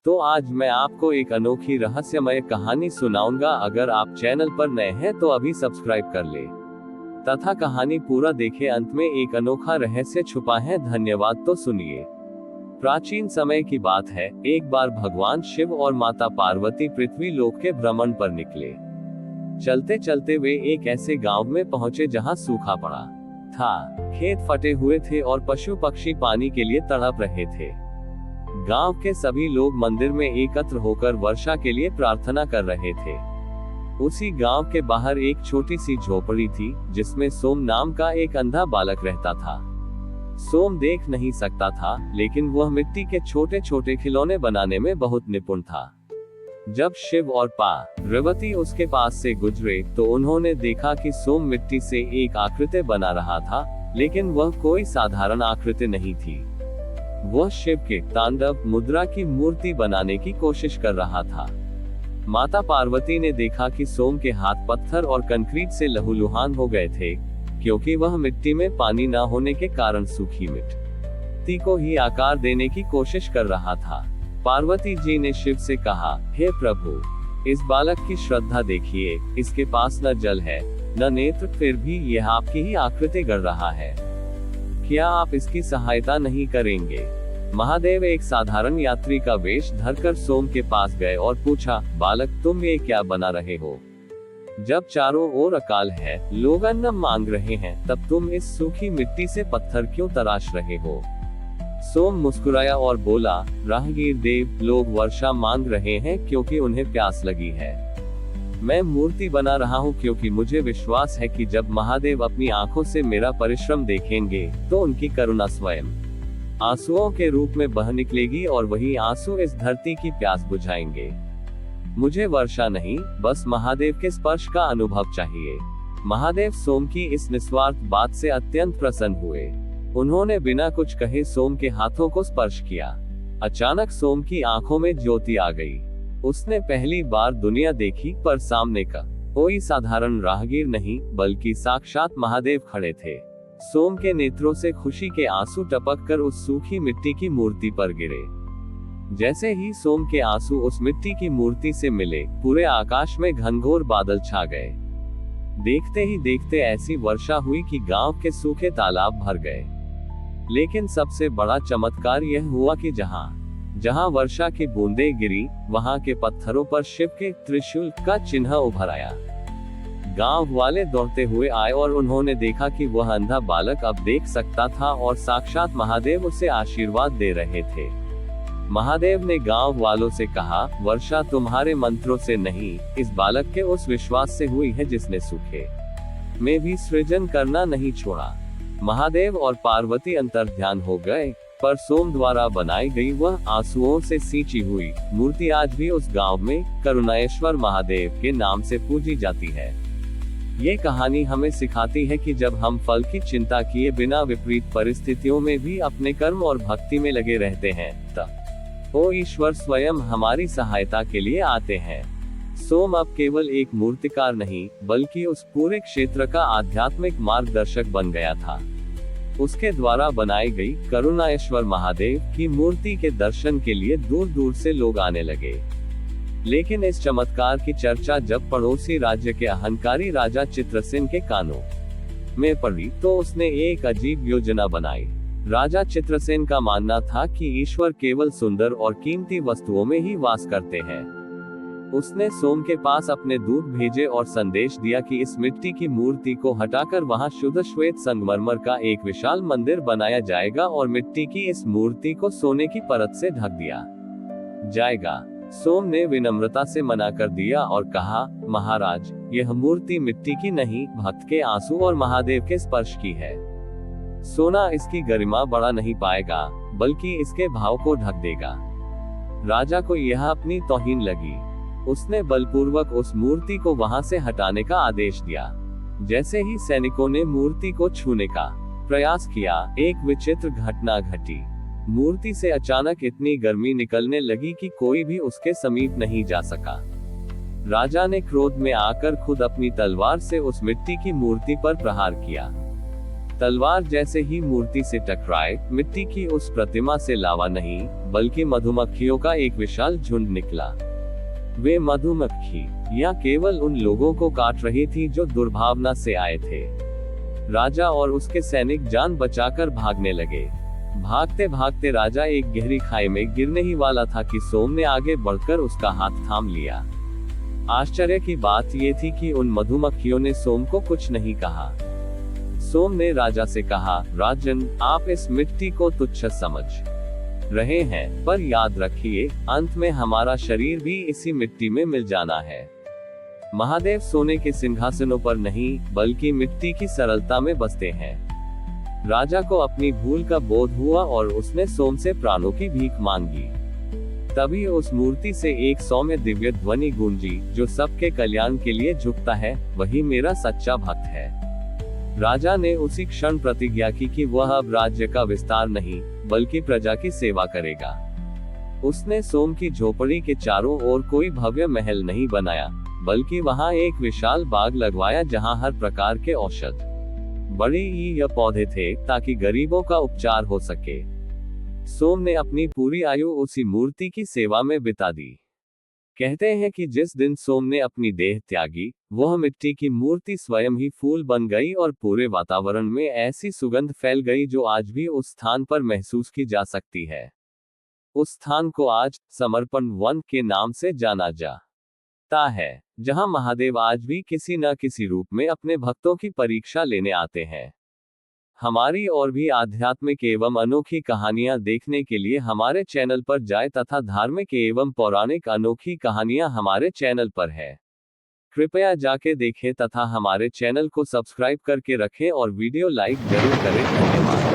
तो आज मैं आपको एक अनोखी रहस्यमय कहानी सुनाऊंगा। अगर आप चैनल पर नए हैं तो अभी सब्सक्राइब कर ले तथा कहानी पूरा देखें। अंत में एक अनोखा रहस्य छुपा है। धन्यवाद। तो सुनिए। प्राचीन समय की बात है। एक बार भगवान शिव और माता पार्वती पृथ्वी लोक के भ्रमण पर निकले। चलते चलते वे एक ऐसे गांव में पहुंचे जहां सूखा पड़ा था। खेत फटे हुए थे और पशु पक्षी पानी के लिए तड़प रहे थे। गांव के सभी लोग मंदिर में एकत्र होकर वर्षा के लिए प्रार्थना कर रहे थे। उसी गांव के बाहर एक छोटी सी झोपड़ी थी जिसमें सोम नाम का एक अंधा बालक रहता था। सोम देख नहीं सकता था, लेकिन वह मिट्टी के छोटे छोटे खिलौने बनाने में बहुत निपुण था। जब शिव और पार्वती उसके पास से गुजरे तो उन्होंने देखा कि सोम मिट्टी से एक आकृति बना रहा था, लेकिन वह कोई साधारण आकृति नहीं थी। वह शिव के तांडव मुद्रा की मूर्ति बनाने की कोशिश कर रहा था। माता पार्वती ने देखा कि सोम के हाथ पत्थर और कंक्रीट से लहूलुहान हो गए थे, क्योंकि वह मिट्टी में पानी न होने के कारण सूखी मिट्टी को ही आकार देने की कोशिश कर रहा था। पार्वती जी ने शिव से कहा, हे प्रभु, इस बालक की श्रद्धा देखिए। इसके पास न जल है न नेत्र, फिर भी यह आपकी ही आकृति गढ़ रहा है। क्या आप इसकी सहायता नहीं करेंगे? महादेव एक साधारण यात्री का वेश धरकर सोम के पास गए और पूछा, बालक, तुम ये क्या बना रहे हो? जब चारों ओर अकाल है, लोग अन्न मांग रहे हैं, तब तुम इस सूखी मिट्टी से पत्थर क्यों तराश रहे हो? सोम मुस्कुराया और बोला, राहगीर देव, लोग वर्षा मांग रहे हैं क्योंकि उन्हें प्यास लगी है। मैं मूर्ति बना रहा हूँ क्योंकि मुझे विश्वास है कि जब महादेव अपनी आंखों से मेरा परिश्रम देखेंगे तो उनकी करुणा स्वयं आंसुओं के रूप में बह निकलेगी और वही आंसू इस धरती की प्यास बुझाएंगे। मुझे वर्षा नहीं, बस महादेव के स्पर्श का अनुभव चाहिए। महादेव सोम की इस निस्वार्थ बात से अत्यंत प्रसन्न हुए। उन्होंने बिना कुछ कहे सोम के हाथों को स्पर्श किया। अचानक सोम की आंखों में ज्योति आ गई। उसने पहली बार दुनिया देखी, पर सामने का कोई साधारण राहगीर नहीं, बल्कि साक्षात महादेव खड़े थे। सोम के नेत्रों से खुशी के आंसू टपककर उस सूखी मिट्टी की मूर्ति पर गिरे। जैसे ही सोम के आंसू उस मिट्टी की मूर्ति से मिले, पूरे आकाश में घनघोर बादल छा गए। देखते ही देखते ऐसी वर्षा हुई कि गांव के सूखे तालाब भर गए। लेकिन सबसे बड़ा चमत्कार यह हुआ कि जहां जहां वर्षा की बूंदें गिरी, वहां के पत्थरों पर शिव के त्रिशूल का चिन्ह उभर आया। गांव वाले दौड़ते हुए आए और उन्होंने देखा कि वह अंधा बालक अब देख सकता था और साक्षात महादेव उसे आशीर्वाद दे रहे थे। महादेव ने गांव वालों से कहा, वर्षा तुम्हारे मंत्रों से नहीं, इस बालक के उस विश्वास से हुई है जिसने सूखे में भी सृजन करना नहीं छोड़ा। महादेव और पार्वती अंतर्ध्यान हो गए, पर सोम द्वारा बनाई गई वह आंसुओं से सींची हुई मूर्ति आज भी उस गांव में करुणाएश्वर महादेव के नाम से पूजी जाती है। ये कहानी हमें सिखाती है कि जब हम फल की चिंता किए बिना विपरीत परिस्थितियों में भी अपने कर्म और भक्ति में लगे रहते हैं, तब वो ईश्वर स्वयं हमारी सहायता के लिए आते हैं। सोम अब केवल एक मूर्तिकार नहीं, बल्कि उस पूरे क्षेत्र का आध्यात्मिक मार्गदर्शक बन गया था। उसके द्वारा बनाई गई करुणाएश्वर महादेव की मूर्ति के दर्शन के लिए दूर दूर से लोग आने लगे। लेकिन इस चमत्कार की चर्चा जब पड़ोसी राज्य के अहंकारी राजा चित्रसेन के कानों में पड़ी, तो उसने एक अजीब योजना बनाई। राजा चित्रसेन का मानना था कि ईश्वर केवल सुंदर और कीमती वस्तुओं में ही वास करते हैं। उसने सोम के पास अपने दूत भेजे और संदेश दिया कि इस मिट्टी की मूर्ति को हटाकर वहां शुद्ध श्वेत संगमरमर का एक विशाल मंदिर बनाया जाएगा और मिट्टी की इस मूर्ति को सोने की परत से ढक दिया जाएगा। सोम ने विनम्रता से मना कर दिया और कहा, महाराज, यह मूर्ति मिट्टी की नहीं, भक्त के आंसू और महादेव के स्पर्श की है। सोना इसकी गरिमा बढ़ा नहीं पाएगा, बल्कि इसके भाव को ढक देगा। राजा को यह अपनी तौहीन लगी। उसने बलपूर्वक उस मूर्ति को वहां से हटाने का आदेश दिया। जैसे ही सैनिकों ने मूर्ति को छूने का प्रयास किया, एक विचित्र घटना घटी। मूर्ति से अचानक इतनी गर्मी निकलने लगी कि कोई भी उसके समीप नहीं जा सका। राजा ने क्रोध में आकर खुद अपनी तलवार से उस मिट्टी की मूर्ति पर प्रहार किया। तलवार जैसे ही मूर्ति से टकराए, मिट्टी की उस प्रतिमा से लावा नहीं, बल्कि मधुमक्खियों का एक विशाल झुंड निकला। वे मधुमक्खियां केवल उन लोगों को काट रही थी जो दुर्भावना से आए थे। राजा और उसके सैनिक जान बचाकर भागने लगे। भागते भागते राजा एक गहरी खाई में गिरने ही वाला था कि सोम ने आगे बढ़कर उसका हाथ थाम लिया। आश्चर्य की बात यह थी कि उन मधुमक्खियों ने सोम को कुछ नहीं कहा। सोम ने राजा से कहा, राजन, आप इस मिट्टी को तुच्छ समझ रहे हैं, पर याद रखिए, अंत में हमारा शरीर भी इसी मिट्टी में मिल जाना है। महादेव सोने के सिंहासनों पर नहीं, बल्कि मिट्टी की सरलता में बसते हैं। राजा को अपनी भूल का बोध हुआ और उसने सोम से प्राणों की भीख मांगी। तभी उस मूर्ति से एक सौम्य दिव्य ध्वनि गूंजी, जो सबके कल्याण के लिए झुकता है, वही मेरा सच्चा भक्त है। राजा ने उसी क्षण प्रतिज्ञा की कि वह अब राज्य का विस्तार नहीं, बल्कि प्रजा की सेवा करेगा। उसने सोम की झोपड़ी के चारों ओर कोई भव्य महल नहीं बनाया, बल्कि वहां एक विशाल बाग लगवाया जहां हर प्रकार के औषध, बड़े या पौधे थे, ताकि गरीबों का उपचार हो सके। सोम ने अपनी पूरी आयु उसी मूर्ति की सेवा में बिता दी। कहते हैं कि जिस दिन सोम ने अपनी देह त्यागी, वह मिट्टी की मूर्ति स्वयं ही फूल बन गई और पूरे वातावरण में ऐसी सुगंध फैल गई जो आज भी उस स्थान पर महसूस की जा सकती है। उस स्थान को आज समर्पण वन के नाम से जाना जाता है, जहां महादेव आज भी किसी न किसी रूप में अपने भक्तों की परीक्षा लेने आते हैं। हमारी और भी आध्यात्मिक एवं अनोखी कहानियां देखने के लिए हमारे चैनल पर जाएं तथा धार्मिक एवं पौराणिक अनोखी कहानियां हमारे चैनल पर है। कृपया जाके देखें तथा हमारे चैनल को सब्सक्राइब करके रखें और वीडियो लाइक जरूर करें। धन्यवाद।